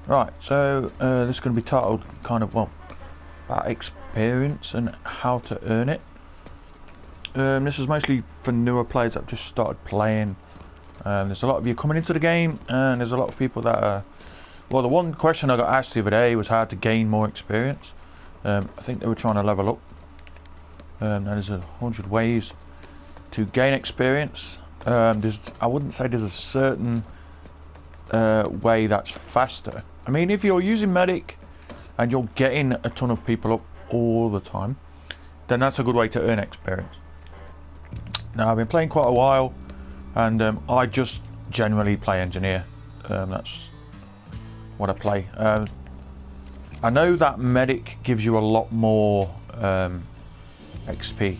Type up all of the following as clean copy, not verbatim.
Right, so this is going to be titled kind of, well, about experience and how to earn it. This is mostly for newer players that have just started playing. There's a lot of you coming into the game, and there's a lot of people that are... Well, the one question I got asked the other day was how to gain more experience. I think they were trying to level up. Now there's 100 ways to gain experience. I wouldn't say there's a certain way that's faster. I mean, if you're using medic and you're getting a ton of people up all the time, then that's a good way to earn experience. Now, I've been playing quite a while, and I just generally play engineer. That's what I play. I know that medic gives you a lot more XP.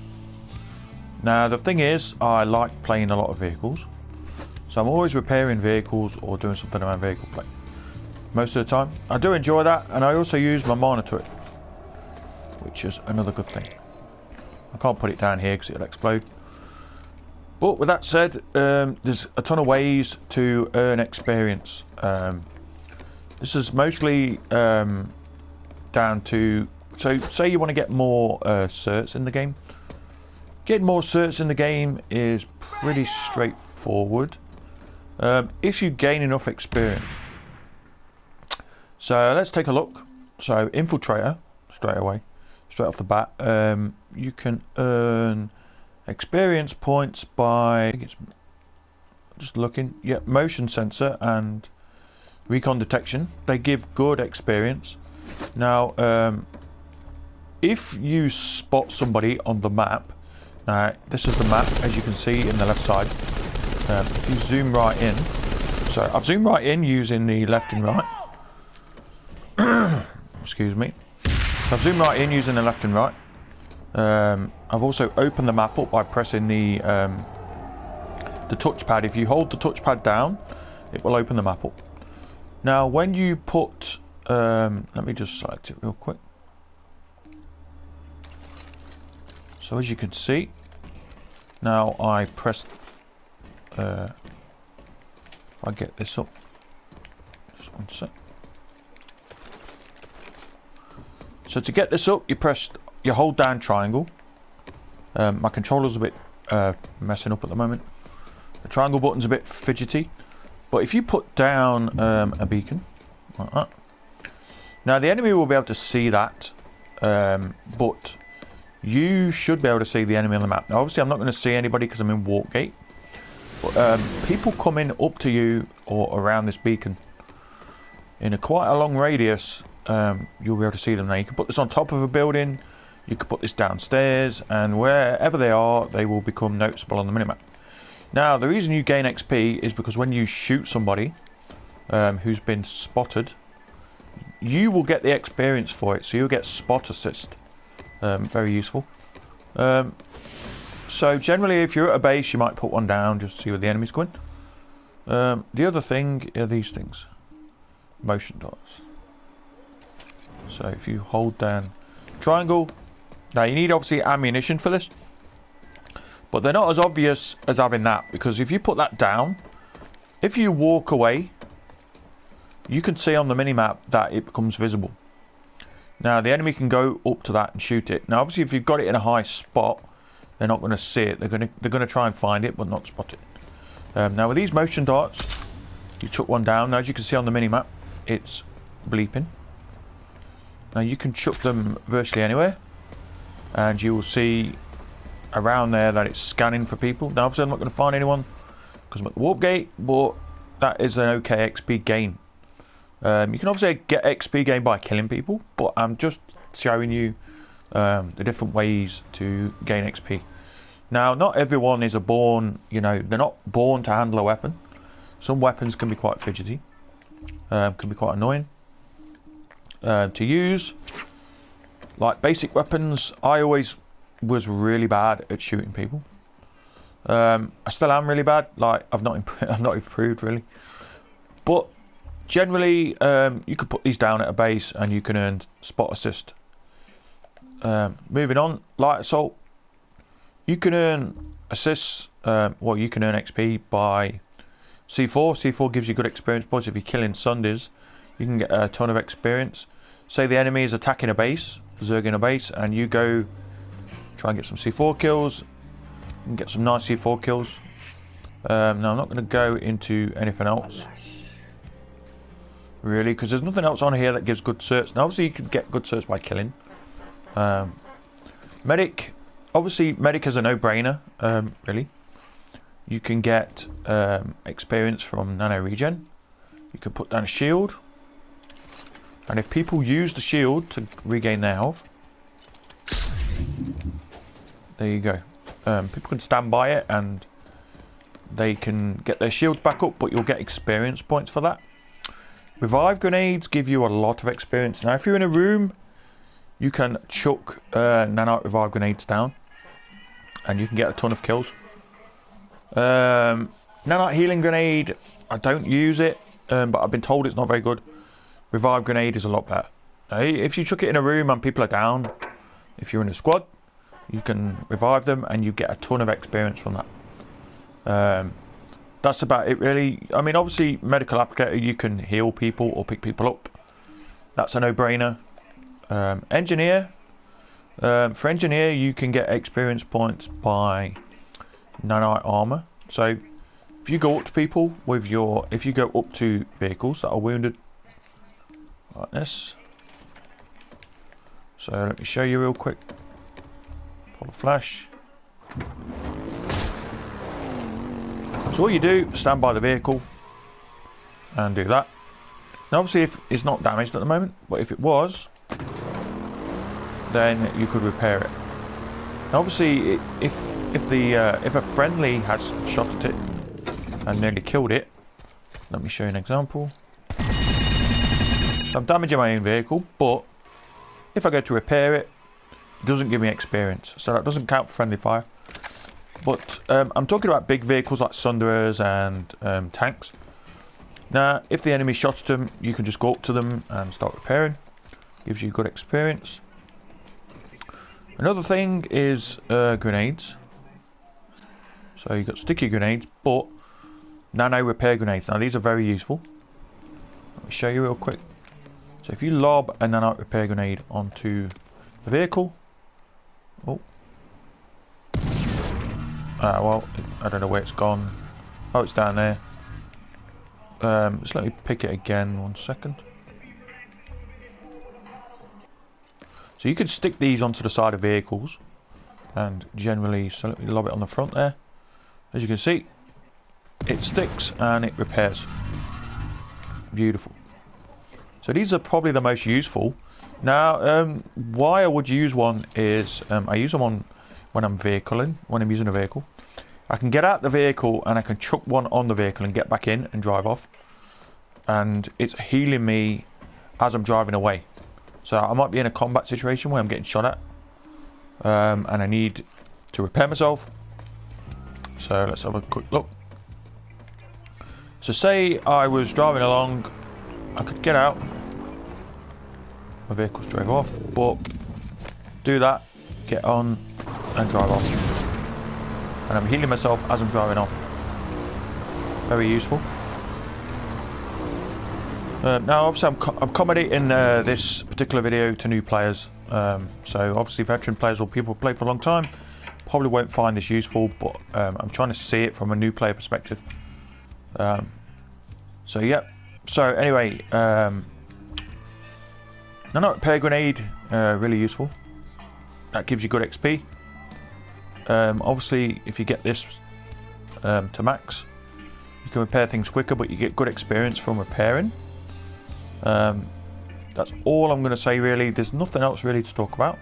Now, the thing is, I like playing a lot of vehicles, so I'm always repairing vehicles or doing something around vehicle play. Most of the time, I do enjoy that, and I also use my monitor, which is another good thing. I can't put it down here because it'll explode. But with that said, there's a ton of ways to earn experience. This is mostly down to, so say you want to get more certs in the game. Getting more certs in the game is pretty straightforward if you gain enough experience. So let's take a look. So infiltrator, straight off the bat, you can earn experience points by just looking. Yeah, motion sensor and recon detection. They give good experience. Now, if you spot somebody on the map, now this is the map as you can see in the left side. If you zoom right in, so I've zoomed right in using the left and right. Excuse me. So I've zoomed right in using the left and right. I've also opened the map up by pressing the touchpad. If you hold the touchpad down, it will open the map up. Now, when you put, let me just select it real quick. So as you can see, now I pressed. If I get this up, just one sec. So to get this up, you hold down triangle. My controller's a bit messing up at the moment. The triangle button's a bit fidgety, but if you put down a beacon like that, now the enemy will be able to see that, but you should be able to see the enemy on the map. Now obviously I'm not going to see anybody because I'm in warp gate, but people coming up to you or around this beacon in quite a long radius, you'll be able to see them. Now you can put this on top of a building, you can put this downstairs, and wherever they are, they will become noticeable on the minimap. Now the reason you gain XP is because when you shoot somebody who's been spotted, you will get the experience for it, so you'll get spot assist. Very useful. So generally if you're at a base, you might put one down just to see where the enemy's going. The other thing are these things, motion dots. So if you hold down triangle, now you need obviously ammunition for this, but they're not as obvious as having that, because if you put that down, if you walk away, you can see on the minimap that it becomes visible. Now the enemy can go up to that and shoot it. Now obviously if you've got it in a high spot, they're not going to see it. They're going to try and find it but not spot it. Now with these motion darts, you took one down. Now as you can see on the minimap, it's bleeping. Now you can chuck them virtually anywhere, and you will see around there that it's scanning for people. Now obviously I'm not going to find anyone because I'm at the warp gate, but that is an okay XP gain. You can obviously get XP gain by killing people, but I'm just showing you the different ways to gain XP. Now not everyone is born, you know, they're not born to handle a weapon. Some weapons can be quite fidgety, can be quite annoying to use. Like basic weapons, I always was really bad at shooting people. I still am really bad. Like I've not improved really, but generally you could put these down at a base and you can earn spot assist. Moving on, light assault, you can earn assists. Well, you can earn XP by C4. C4 gives you good experience points if you're killing Sundays. you can get a ton of experience. Say the enemy is attacking a base, zerging a base, and you go try and get some C4 kills, and get some nice C4 kills. Now I'm not going to go into anything else, really, because there's nothing else on here that gives good certs. Now obviously you can get good certs by killing. Medic, obviously medic is a no-brainer, really. You can get experience from nano regen. You can put down a shield, and if people use the shield to regain their health, there you go. People can stand by it and they can get their shields back up, but you'll get experience points for that. Revive grenades give you a lot of experience. Now if you're in a room, you can chuck nanite revive grenades down and you can get a ton of kills. Nanite healing grenade, I don't use it, but I've been told it's not very good. Revive grenade is a lot better. If you chuck it in a room and people are down, if you're in a squad, you can revive them and you get a ton of experience from that. That's about it really. I mean obviously medical applicator, you can heal people or pick people up. That's a no-brainer. Engineer, for engineer you can get experience points by nanite armor. So if you go up to people with your, if you go up to vehicles that are wounded like this, so let me show you real quick. Pull a flash. So all you do, stand by the vehicle and do that. Now obviously if it's not damaged at the moment, but if it was, then you could repair it. Now obviously if a friendly has shot at it and nearly killed it, let me show you an example. So I'm damaging my own vehicle, but if I go to repair it, it doesn't give me experience, so that doesn't count for friendly fire. But I'm talking about big vehicles like Sunderers and tanks. Now if the enemy shot at them, you can just go up to them and start repairing. Gives you good experience. Another thing is grenades. So you've got sticky grenades, but Nano-Repair Grenades. Now these are very useful. Let me show you real quick. So if you lob a Nano-Repair Grenade onto the vehicle, oh, well, I don't know where it's gone. Oh, it's down there. Just let me pick it again, 1 second. So you can stick these onto the side of vehicles and generally, so let me lob it on the front there. As you can see, it sticks and it repairs. Beautiful. So these are probably the most useful. Now, why I would use one is I use them on when I'm vehicling, when I'm using a vehicle. I can get out the vehicle and I can chuck one on the vehicle and get back in and drive off. And it's healing me as I'm driving away. So I might be in a combat situation where I'm getting shot at and I need to repair myself. So let's have a quick look. So say I was driving along, I could get out, my vehicle's drove off, but do that, get on and drive off. And I'm healing myself as I'm driving off. Very useful. Now obviously I'm accommodating this particular video to new players. So obviously veteran players or people who play for a long time probably won't find this useful, but I'm trying to see it from a new player perspective. So yeah. So anyway, Nano-Repair Grenade, really useful. That gives you good XP. Obviously, if you get this to max, you can repair things quicker, but you get good experience from repairing. That's all I'm going to say really. There's nothing else really to talk about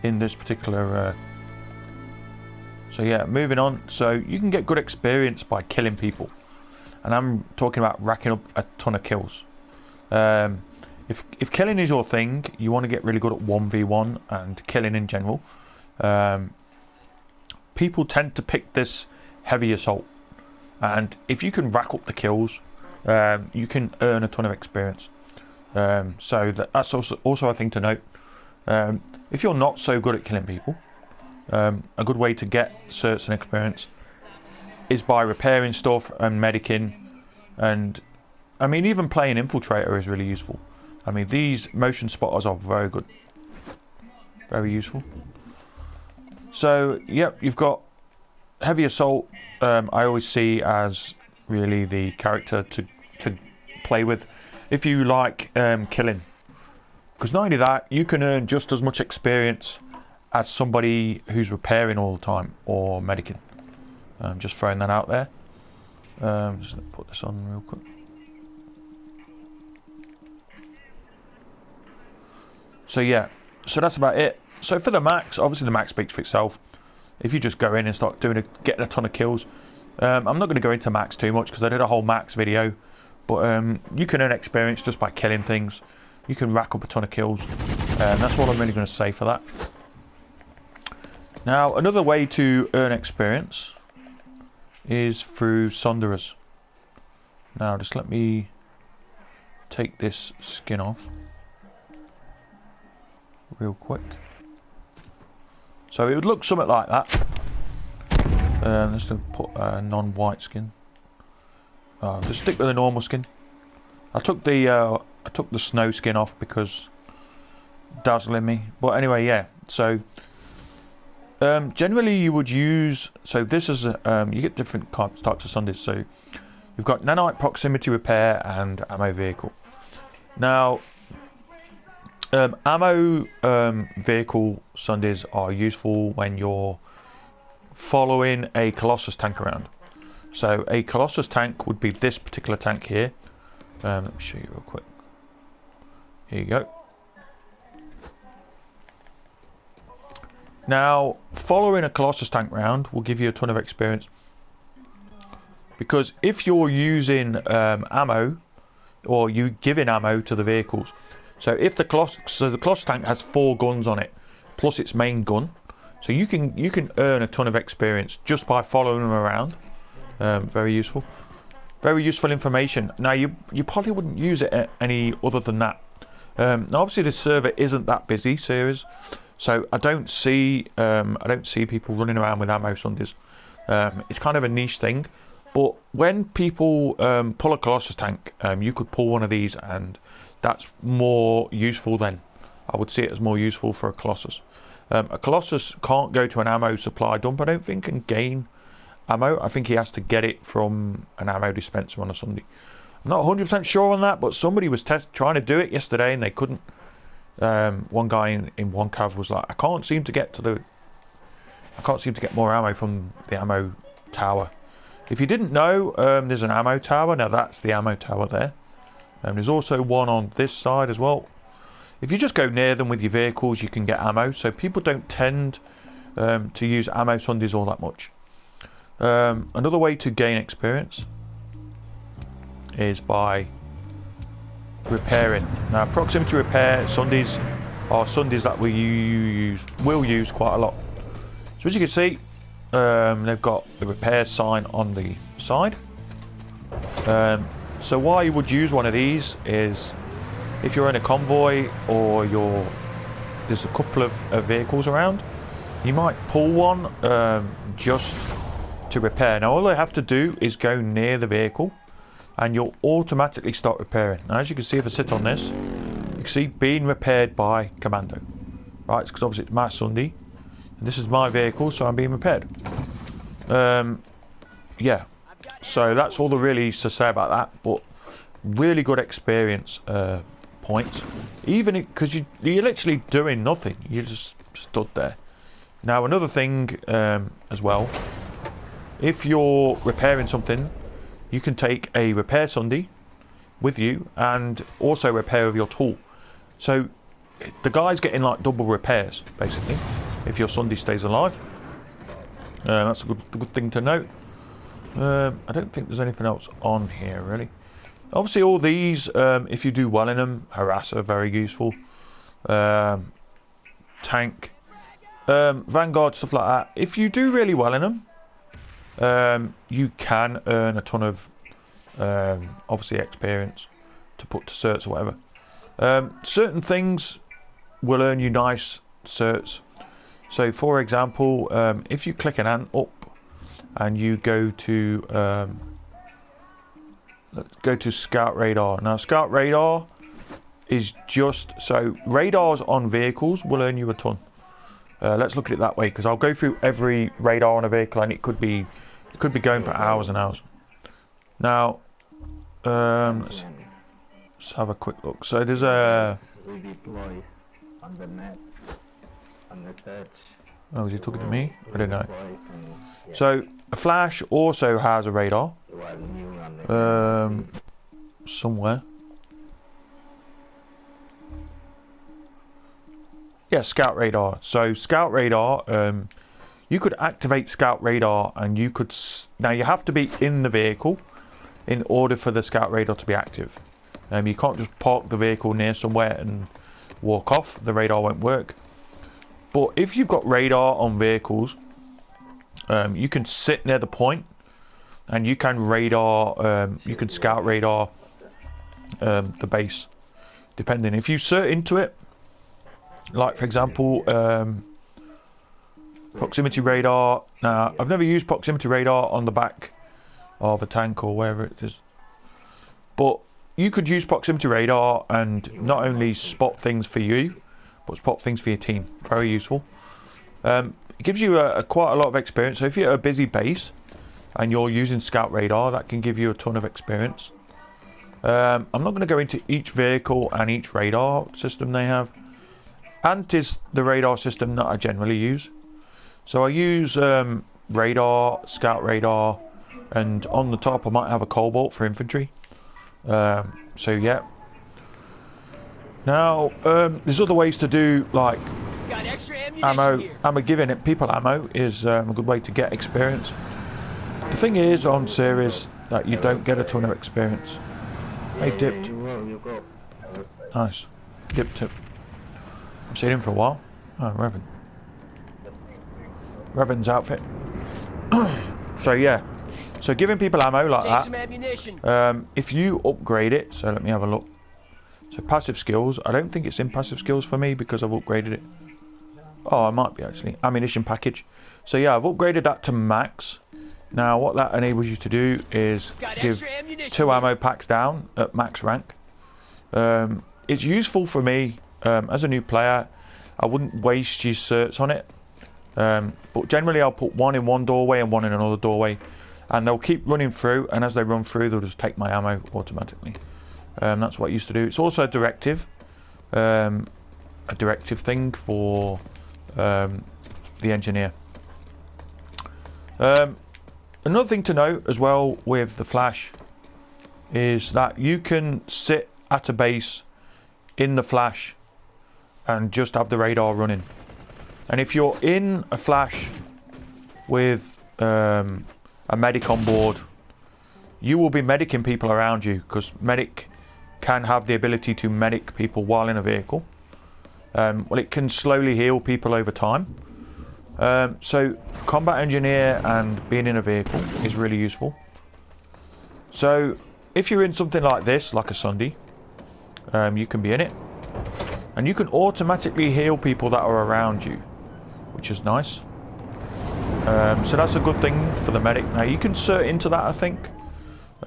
in this particular so yeah, moving on. So you can get good experience by killing people, and I'm talking about racking up a ton of kills. If killing is your thing, you want to get really good at 1v1 and killing in general. People tend to pick this heavy assault, and if you can rack up the kills, you can earn a ton of experience. So that's also a thing to note. If you're not so good at killing people, a good way to get certs and experience is by repairing stuff and medicing and I mean, even playing Infiltrator is really useful. I mean, these motion spotters are very good. Very useful. So, yep, you've got Heavy Assault. I always see as really the character to play with if you like killing. Because not only that, you can earn just as much experience as somebody who's repairing all the time or medicing. Just throwing that out there. Just gonna put this on real quick. So yeah, so that's about it. So for the max, obviously the max speaks for itself. If you just go in and start getting a ton of kills, I'm not going to go into max too much because I did a whole max video. But you can earn experience just by killing things. You can rack up a ton of kills. That's all I'm really going to say for that. Now, another way to earn experience is through Sunderers. Now, just let me take this skin off real quick. So it would look something like that. Let's put a non-white skin. Just stick with the normal skin. I took the snow skin off because dazzling me. But anyway, yeah. So generally you would use. So this is you get different types of Sundays. So you've got Nanite proximity repair and ammo vehicle. Now ammo vehicle Sundays are useful when you're following a Colossus tank around. So a Colossus tank would be this particular tank here. Let me show you real quick. Here you go. Now, following a Colossus tank round will give you a ton of experience. Because if you're using ammo, or you giving ammo to the vehicles, so if the Colossus tank has 4 guns on it, plus its main gun, so you can earn a ton of experience just by following them around. Very useful. Very useful information. Now you probably wouldn't use it any other than that. Now obviously the server isn't that busy, ceres, so I don't see people running around with ammo Sundays. It's kind of a niche thing, but when people pull a Colossus tank, you could pull one of these, and that's more useful then. I would see it as more useful for a Colossus. A Colossus can't go to an ammo supply dump, I don't think, and gain ammo. I think he has to get it from an ammo dispenser on a Sunday. I'm not 100% sure on that, but somebody was trying to do it yesterday and they couldn't. One guy in one cav was like, I can't seem to get more ammo from the ammo tower. If you didn't know, there's an ammo tower. Now that's the ammo tower there. There's also one on this side as well. If you just go near them with your vehicles, you can get ammo. So people don't tend to use ammo Sundays all that much. Another way to gain experience is by repairing. Now, proximity repair Sundays are Sundays that will use quite a lot. So as you can see, they've got the repair sign on the side. So why you would use one of these is if you're in a convoy or there's a couple of vehicles around, you might pull one just to repair. Now all they have to do is go near the vehicle and you'll automatically start repairing. Now as you can see, if I sit on this, you can see being repaired by commando. Right, it's because obviously it's my Sunday and this is my vehicle, so I'm being repaired. Yeah, so that's all there really is to say about that, but really good experience points, even because you're literally doing nothing, you just stood there. Now another thing as well, if you're repairing something, you can take a repair Sunday with you and also repair with your tool. So the guy's getting like double repairs basically if your Sunday stays alive. That's a good thing to note. I don't think there's anything else on here really. Obviously all these, if you do well in them, harasser, very useful. Tank, Vanguard, stuff like that. If you do really well in them, you can earn a ton of obviously experience to put to certs or whatever. Certain things will earn you nice certs. So for example, if you click an ant up and you go to let's go to scout radar. Now scout radar is just, so radars on vehicles will earn you a ton. Let's look at it that way, because I'll go through every radar on a vehicle and it could be going for hours and hours. Let's have a quick look. So there's a... Oh, is he talking to me? I don't know. So a flash also has a radar. Somewhere. Yeah, scout radar. So scout radar, you could activate scout radar, and you could... Now you have to be in the vehicle in order for the scout radar to be active. You can't just park the vehicle near somewhere and walk off. The radar won't work. But if you've got radar on vehicles, you can sit near the point and you can radar, you can scout radar the base, depending. If you search into it, like for example, proximity radar. Now, I've never used proximity radar on the back of a tank or wherever it is, but you could use proximity radar and not only spot things for you, but spot things for your team. Very useful. It gives you quite a lot of experience. So if you're at a busy base and you're using scout radar, that can give you a ton of experience. I'm not going to go into each vehicle and each radar system they have. Ant is the radar system that I generally use. So I use radar, scout radar, and on the top I might have a cobalt for infantry. So yeah. Now there's other ways to do, like got extra ammo. here. Giving it people ammo is a good way to get experience. The thing is on ceres that you don't get a ton of experience. Hey, dipped. Nice. Dipped tip. I've seen him for a while. Oh, Revan. Revan's outfit. So yeah. So giving people ammo like Take some ammunition. that. If you upgrade it, so let me have a look. So passive skills. I don't think it's in passive skills for me because I've upgraded it. Oh, I might be actually. Ammunition package. So yeah, I've upgraded that to max. Now what that enables you to do is give 2 ammo packs down at max rank. It's useful for me as a new player. I wouldn't waste your certs on it. But generally I'll put 1 in one doorway and 1 in another doorway. And they'll keep running through, and as they run through they'll just take my ammo automatically. That's what I used to do. It's also a directive thing for the engineer. Another thing to note as well with the flash is that you can sit at a base in the flash and just have the radar running. And if you're in a flash with a medic on board, you will be medicing people around you, because medic can have the ability to medic people while in a vehicle. Well, it can slowly heal people over time. So combat engineer and being in a vehicle is really useful. So if you're in something like this, like a Sunday, you can be in it and you can automatically heal people that are around you, which is nice. So that's a good thing for the medic. Now you can cert into that, I think.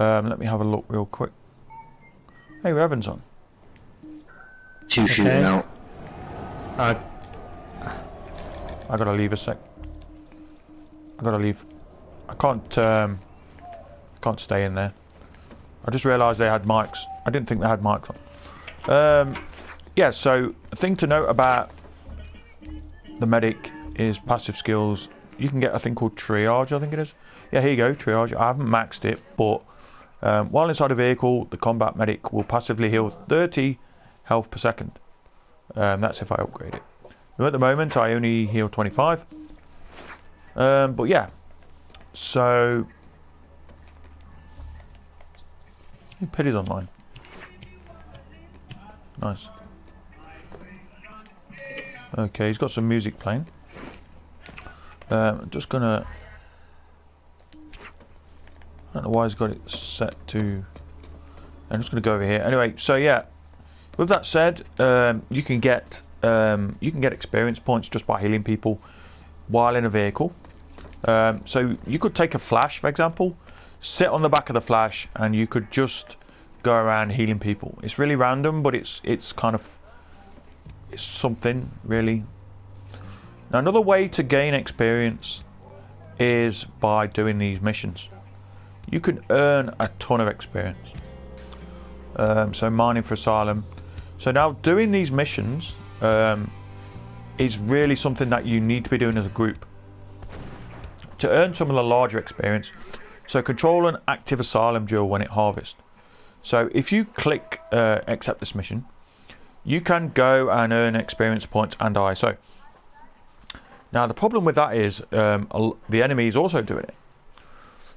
Let me have a look real quick. Hey, Revan's on. Two shooting out. I gotta leave a sec. I gotta leave. I can't stay in there. I just realised they had mics. I didn't think they had mics on. Yeah, so a thing to note about the medic is passive skills. You can get a thing called triage, I think it is. Yeah, here you go, triage. I haven't maxed it, but while inside a vehicle, the combat medic will passively heal 30 health per second. That's if I upgrade it. At the moment, I only heal 25. But yeah, so Pit is online. Nice. Okay, he's got some music playing. I'm just gonna... I don't know why he's got it set to... I'm just gonna go over here. Anyway, so yeah, with that said, you can get experience points just by healing people while in a vehicle. So you could take a flash, for example, sit on the back of the Flash and you could just go around healing people. It's really random, but it's kind of, it's something really. Now another way to gain experience is by doing these missions. You can earn a ton of experience. So mining for asylum. So now doing these missions is really something that you need to be doing as a group to earn some of the larger experience. So control an active asylum jewel when it harvests. So if you click accept this mission, you can go and earn experience points and ISO. Now the problem with that is the enemy is also doing it.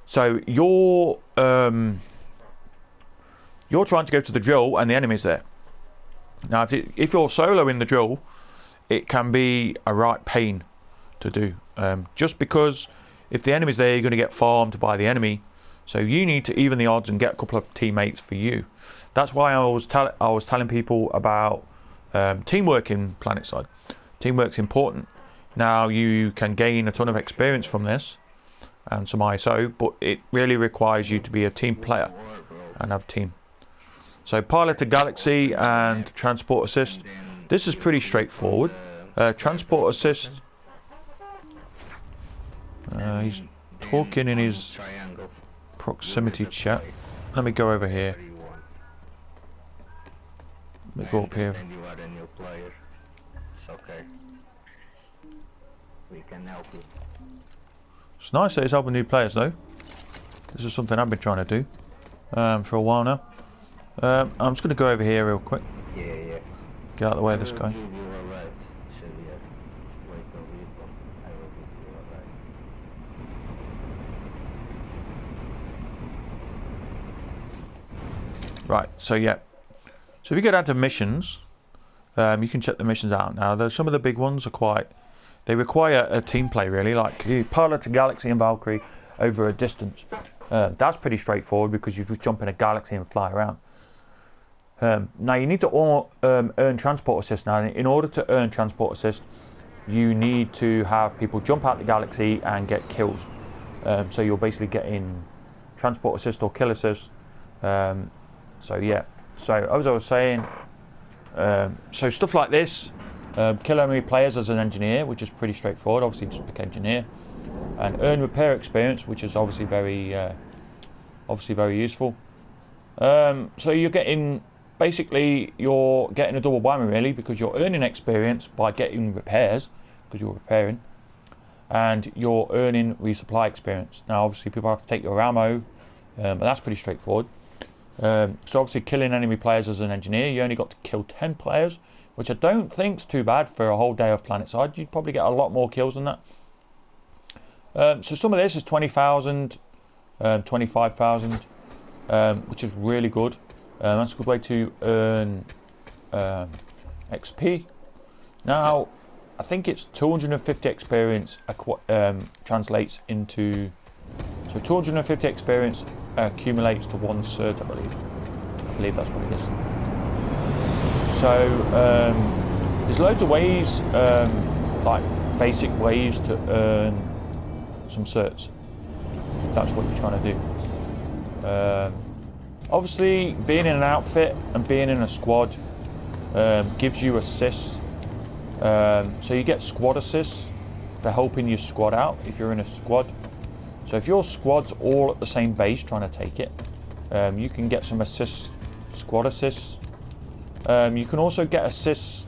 So you're trying to go to the drill and the enemy's there. Now if you're solo in the drill, it can be a right pain to do. Just because if the enemy's there, you're going to get farmed by the enemy. So you need to even the odds and get a couple of teammates for you. That's why I was telling people about teamwork in Planetside. Teamwork's important. Now you can gain a ton of experience from this and some ISO, but it really requires you to be a team player and have a team. So pilot a galaxy and transport assist. This is pretty straightforward. Transport assist. He's talking in his proximity chat. Let me go over here. Let me go up here. It's nice that he's helping new players though. This is something I've been trying to do for a while now. I'm just going to go over here real quick. Get out of the way of this guy. Right, so yeah. So if you go down to missions, you can check the missions out. Now, there's some of the big ones are quite, they require a team play really, like you pilot a galaxy and Valkyrie over a distance. That's pretty straightforward because you just jump in a galaxy and fly around. Now you need to earn transport assist. Now in order to earn transport assist, you need to have people jump out the galaxy and get kills. So you're basically getting transport assist or kill assist. So yeah, so as I was saying, so stuff like this, kill enemy players as an engineer, which is pretty straightforward, obviously just pick engineer, and earn repair experience, which is obviously very useful. So you're getting, basically you're getting a double whammy really, because you're earning experience by getting repairs, because you're repairing, and you're earning resupply experience. Now obviously people have to take your ammo, but that's pretty straightforward. So obviously killing enemy players as an engineer, you only got to kill 10 players, which I don't think's too bad for a whole day of Planetside. You'd probably get a lot more kills than that. So some of this is 20,000, 25,000, which is really good. That's a good way to earn XP. Now, I think it's 250 experience translates into, so 250 experience accumulates to 1 cert, I believe that's what it is. So there's loads of ways, like basic ways to earn some certs. That's what you're trying to do. Obviously being in an outfit and being in a squad gives you assists. So you get squad assists for helping your squad out if you're in a squad. So if your squad's all at the same base trying to take it, you can get some assists, squad assists. You can also get assists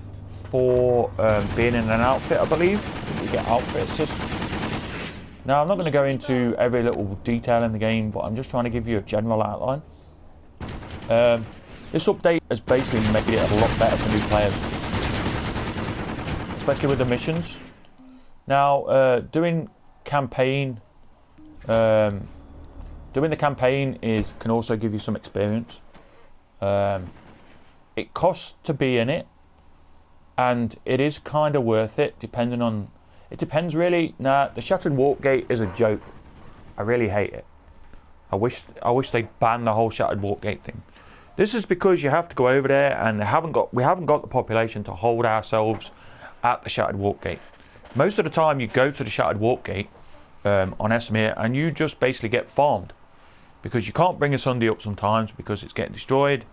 for being in an outfit, I believe. You get outfit assists. Now I'm not going to go into every little detail in the game, but I'm just trying to give you a general outline. This update has basically made it a lot better for new players, especially with the missions. Now doing the campaign can also give you some experience. It costs to be in it, and it is kind of worth it depending on, it depends really. Now the Shattered Warp Gate is a joke. I really hate it. I wish they'd ban the whole Shattered Warp Gate thing. This is because you have to go over there, and we haven't got the population to hold ourselves at the Shattered Warp Gate. Most of the time you go to the Shattered Warp Gate on Esmir and you just basically get farmed. because you can't bring a Sunday up sometimes because it's getting destroyed,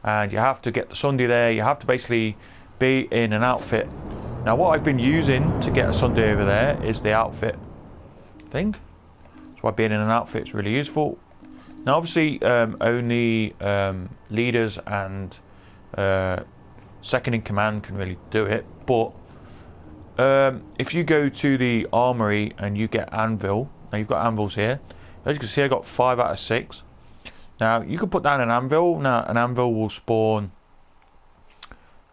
and you have to get the Sunday there. You have to basically be in an outfit. Now what I've been using to get a Sunday over there is the outfit thing. That's why being in an outfit is really useful. Now obviously only leaders and second in command can really do it, but if you go to the armory and you get anvil, now you've got anvils here. As you can see, I got 5 out of 6. Now you can put down an anvil. Now an anvil will spawn.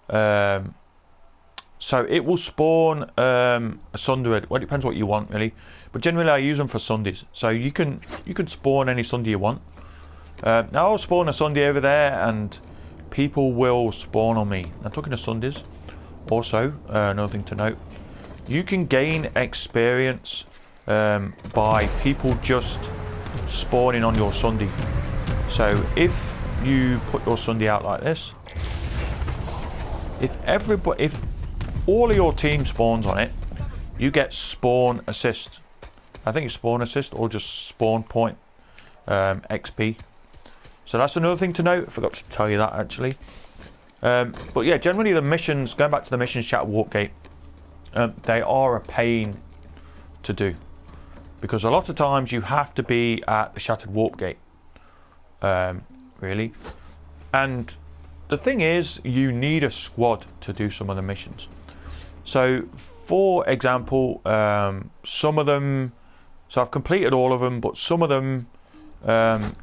So it will spawn a Sunday. Well, it depends what you want really, but generally I use them for Sundays. So you can spawn any Sunday you want. Now I'll spawn a Sunday over there, and people will spawn on me. Now talking to Sundays, also another thing to note, you can gain experience by people just spawning on your Sunday. So if you put your Sunday out like this, if all of your team spawns on it, you get spawn assist. I think it's spawn assist or just spawn point XP. So that's another thing to note. I forgot to tell you that actually. But yeah, generally the missions, going back to the missions chat Warpgate, they are a pain to do, because a lot of times you have to be at the Shattered Warpgate, really. And the thing is, you need a squad to do some of the missions. So for example, some of them, so I've completed all of them, but some of them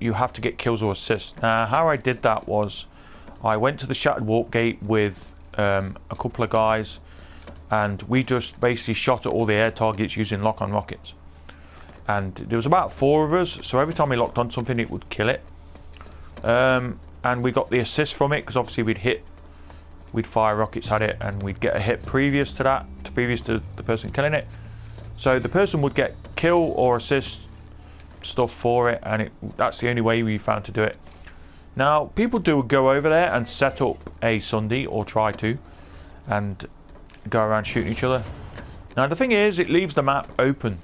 you have to get kills or assists. Now how I did that was, I went to the Shattered Warpgate with a couple of guys, and we just basically shot at all the air targets using lock-on rockets. And there was about 4 of us, so every time we locked on something it would kill it. And we got the assist from it, because obviously we'd fire rockets at it and we'd get a hit previous to that, previous to the person killing it. So the person would get kill or assist stuff for it, and that's the only way we found to do it. Now people do go over there and set up a Sunday, or try to, and go around shooting each other. Now the thing is, it leaves the map open.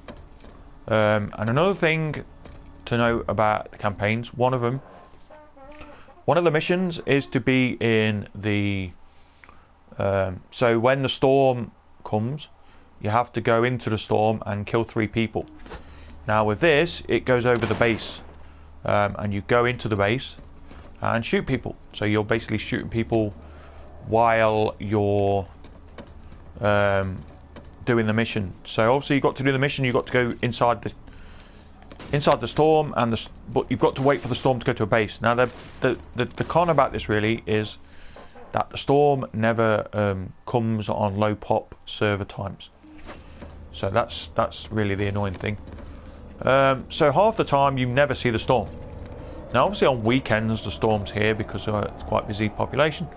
And another thing to note about the campaigns, one of the missions is to be in the so when the storm comes, you have to go into the storm and kill 3 people. Now with this, it goes over the base, and you go into the base and shoot people. So you're basically shooting people while you're doing the mission. So obviously you've got to do the mission, you've got to go inside the storm, and but you've got to wait for the storm to go to a base. Now the con about this really is that the storm never comes on low pop server times. So that's really the annoying thing. So half the time you never see the storm. Now obviously on weekends the storm's here because it's quite busy population.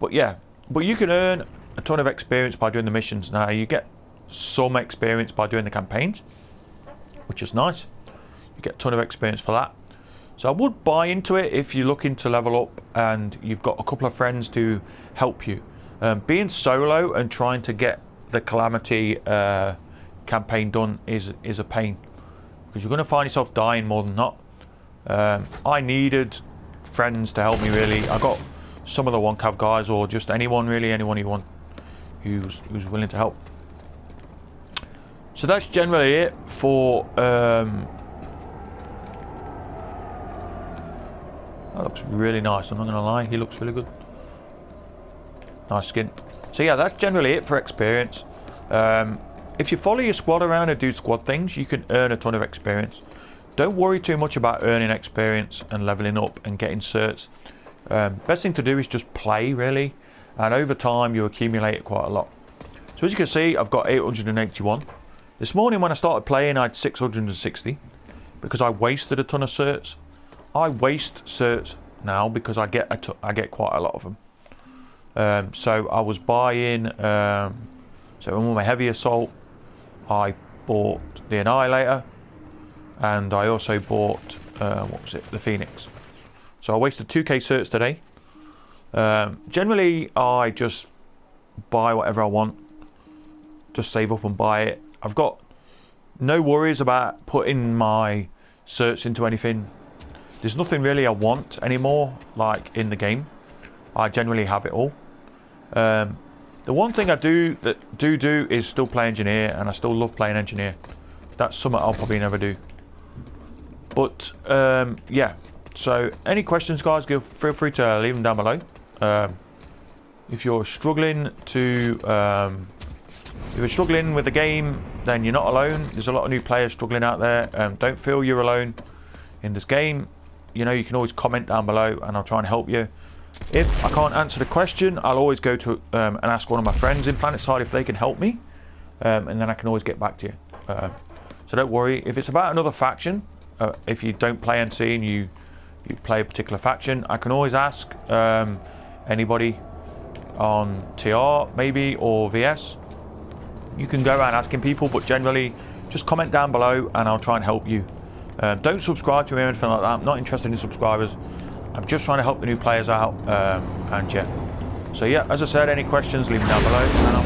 But yeah, but you can earn a ton of experience by doing the missions. Now you get some experience by doing the campaigns, which is nice. You get a ton of experience for that. So I would buy into it if you're looking to level up and you've got a couple of friends to help you. Being solo and trying to get the Calamity campaign done is a pain, because you're going to find yourself dying more than not. I needed friends to help me really. I got some of the 1cav guys, or just anyone really, anyone you want who's willing to help. So that's generally it for that looks really nice, I'm not gonna lie, he looks really good. Nice skin. So yeah, that's generally it for experience. If you follow your squad around and do squad things, you can earn a ton of experience. Don't worry too much about earning experience and leveling up and getting certs. Best thing to do is just play really, and over time you accumulate it quite a lot. So as you can see, I've got 881. This morning when I started playing I had 660, because I wasted a ton of certs. I waste certs now because I get quite a lot of them. So I was buying, so on my heavy assault I bought the Annihilator, and I also bought what was it, the Phoenix. So I wasted 2k certs today. Generally I just buy whatever I want, just save up and buy it. I've got no worries about putting my certs into anything. There's nothing really I want anymore, like in the game. I generally have it all. The one thing I do is still play engineer, and I still love playing engineer. That's something I'll probably never do. But yeah. So any questions, guys? Feel free to leave them down below. If you're struggling with the game, then you're not alone. There's a lot of new players struggling out there. Don't feel you're alone in this game. You know, you can always comment down below, and I'll try and help you. If I can't answer the question, I'll always go to and ask one of my friends in Planetside if they can help me, and then I can always get back to you. So don't worry. If it's about another faction, if you don't play NC and you play a particular faction, I can always ask anybody on TR maybe or VS. You can go around asking people, but generally just comment down below and I'll try and help you. Don't subscribe to me or anything like that. I'm not interested in subscribers. I'm just trying to help the new players out, and yeah. So yeah, as I said, any questions, leave them down below, and I'll